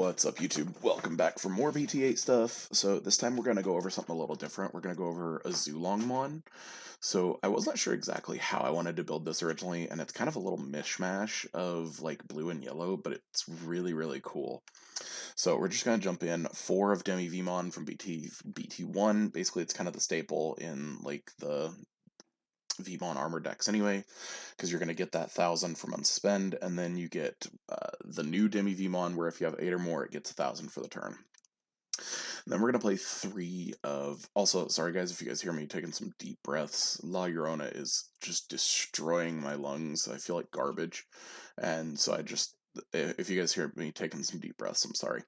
What's up, YouTube? Welcome back for more BT8 stuff. So this time we're going to go over something a little different. We're going to go over Azulongmon. So I wasn't sure exactly how I wanted to build this originally, and it's kind of a little mishmash of like blue and yellow, but it's really cool. So we're just going to jump in 4 of DemiVmon from BT1. Basically, it's kind of the staple in like the Vmon armor decks anyway, because you're going to get that 1,000 from unsuspend, and then you get the new DemiVmon, where if you have 8 or more, it gets 1,000 for the turn. And then we're going to play 3 of... Also, sorry guys if you guys hear me taking some deep breaths. La Llorona is just destroying my lungs. I feel like garbage, and so I just... If you guys hear me taking some deep breaths, I'm sorry.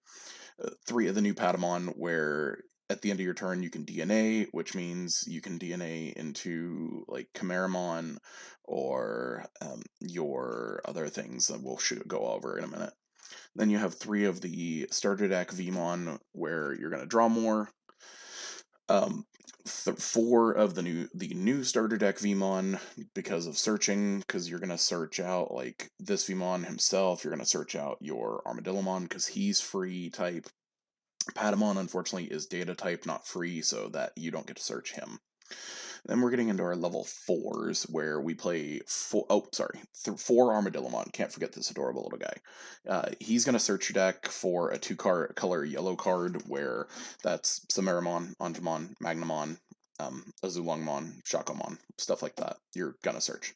3 of the new Patamon, where at the end of your turn you can DNA, which means you can DNA into like Chimeramon or your other things that we'll go over in a minute. Then you have 3 of the starter deck Vmon, where you're going to draw more. 4 of the new starter deck Vmon, because of searching, because you're going to search out like this Vmon himself, you're going to search out your Armadillomon because he's free type. Patamon, unfortunately, is data type, not free, so that you don't get to search him. Then we're getting into our level 4s, where we play 4 Armadillomon. Can't forget this adorable little guy. He's going to search your deck for a 2-color yellow card, where that's Chimeramon, Angemon, Magnamon, Azulongmon, Shakomon, stuff like that. You're going to search.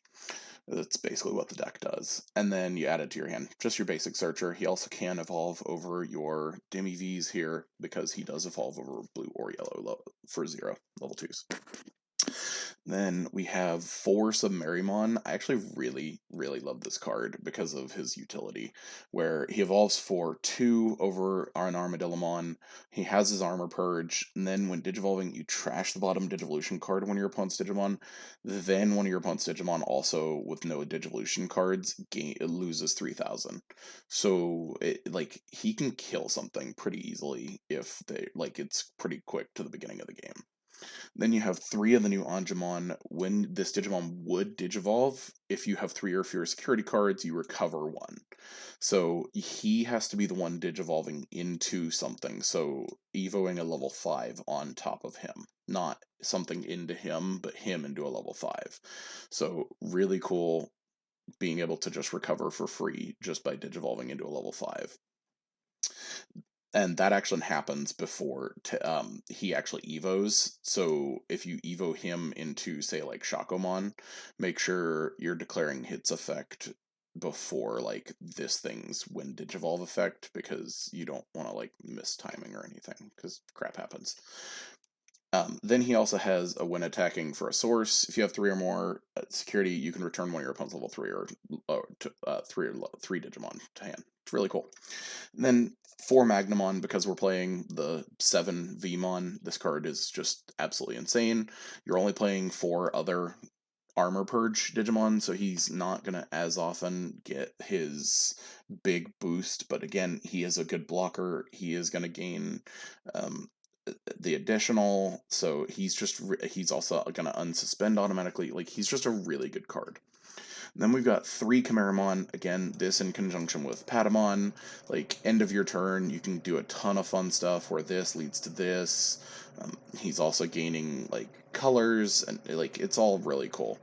That's basically what the deck does. And then you add it to your hand. Just your basic searcher. He also can evolve over your Demi-Vs here, because he does evolve over blue or yellow for 0, level 2s. Then we have 4 Submerimon. I actually really love this card because of his utility, where he evolves for 2 over an Armadillomon. He has his Armor Purge, and then when Digivolving, you trash the bottom Digivolution card of one of your opponent's Digimon. Then one of your opponent's Digimon, also with no Digivolution cards, loses 3,000. So he can kill something pretty easily if it's pretty quick to the beginning of the game. Then you have 3 of the new Angemon. When this Digimon would Digivolve, if you have 3 or fewer security cards, you recover 1. So he has to be the one Digivolving into something, so evoing a level 5 on top of him. Not something into him, but him into a level 5. So really cool being able to just recover for free just by Digivolving into a level 5. And that actually happens before he actually evos. So if you evo him into, say, like Shakomon, make sure you're declaring hits effect before like this thing's Wind Digivolve effect, because you don't want to like miss timing or anything, because crap happens. Then he also has a when attacking for a source. If you have 3 or more security, you can return one of your opponent's level 3 or 3 Digimon to hand. It's really cool. And then 4 Magnamon, because we're playing the 7 Vmon. This card is just absolutely insane. You're only playing 4 other Armor Purge Digimon, so he's not going to as often get his big boost, but again, he is a good blocker. He is going to gain the additional, so he's also going to unsuspend automatically. Like, he's just a really good card. And then we've got 3 Chimeramon. Again, this in conjunction with Patamon. Like, end of your turn, you can do a ton of fun stuff where this leads to this. He's also gaining like colors, and like it's all really cool.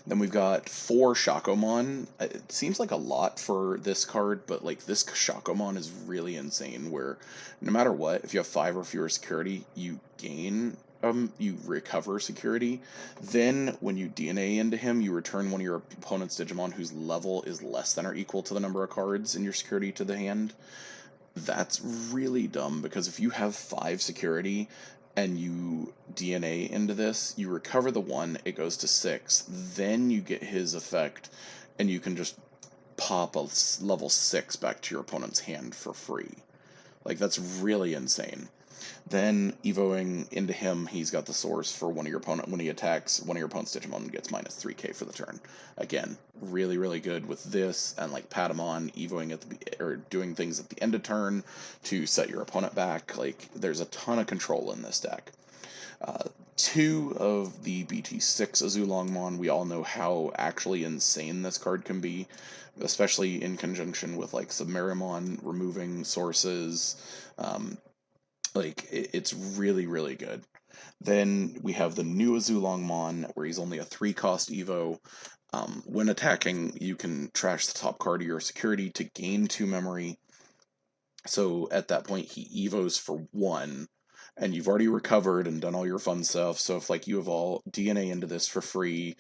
Then we've got 4 Shakomon. It seems like a lot for this card, but like this Shakomon is really insane, where no matter what, if you have 5 or fewer security, you gain you recover security. Then when you DNA into him, you return one of your opponent's Digimon whose level is less than or equal to the number of cards in your security to the hand. That's really dumb, because if you have 5 security and you DNA into this, you recover the 1, it goes to 6, then you get his effect, and you can just pop a level 6 back to your opponent's hand for free. Like, that's really insane. Then, evoing into him, he's got the source for when he attacks, one of your opponent's Digimon gets minus 3k for the turn. Again, really good with this, and like Patamon, evoing or doing things at the end of turn to set your opponent back. Like, there's a ton of control in this deck. 2 of the BT6 Azulongmon. We all know how actually insane this card can be, especially in conjunction with like Submarimon removing sources. It's really, really good. Then we have the new Azulongmon, where he's only a 3-cost Evo. When attacking, you can trash the top card of your security to gain 2 memory. So at that point, he Evos for 1, and you've already recovered and done all your fun stuff. So if like you have all DNA into this for free,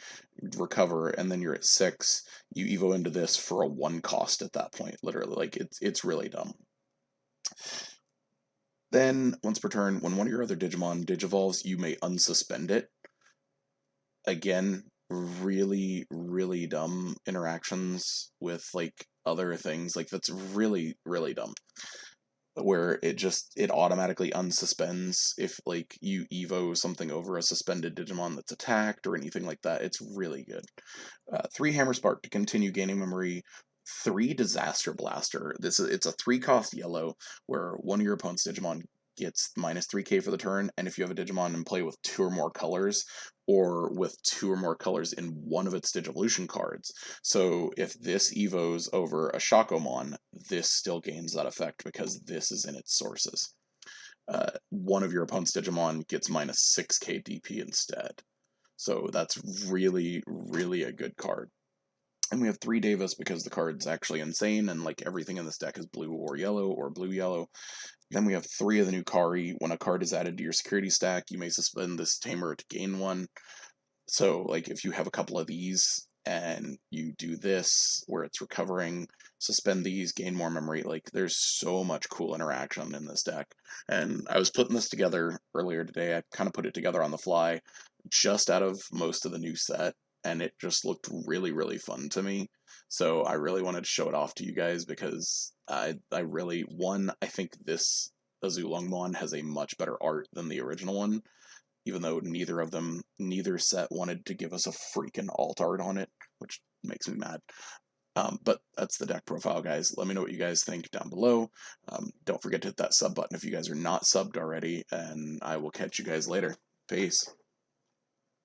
recover, and then you're at 6, you Evo into this for a 1 cost at that point. Literally, like it's really dumb. Then, once per turn, when one of your other Digimon digivolves, you may unsuspend it. Again, really, really dumb interactions with, like, other things. Like, that's really, really dumb. Where it automatically unsuspends if, like, you Evo something over a suspended Digimon that's attacked or anything like that. It's really good. 3 Hammer Spark to continue gaining memory. 3 Disaster Blaster. It's a 3-cost yellow where one of your opponent's Digimon gets minus 3k for the turn, and if you have a Digimon in play with 2 or more colors, or with 2 or more colors in one of its Digivolution cards. So if this Evos over a Shakomon, this still gains that effect because this is in its sources. One of your opponent's Digimon gets minus 6k DP instead. So that's really, really a good card. And we have 3 Davis because the card's actually insane, and like everything in this deck is blue or yellow or blue-yellow. Then we have 3 of the new Kari. When a card is added to your security stack, you may suspend this tamer to gain 1. So like if you have a couple of these and you do this where it's recovering, suspend these, gain more memory. Like there's so much cool interaction in this deck. And I was putting this together earlier today. I kind of put it together on the fly just out of most of the new set, and it just looked really, really fun to me. So I really wanted to show it off to you guys because I really, I think this Azulongmon has a much better art than the original one, even though neither set wanted to give us a freaking alt art on it, which makes me mad. But that's the deck profile, guys. Let me know what you guys think down below. Don't forget to hit that sub button if you guys are not subbed already, and I will catch you guys later. Peace.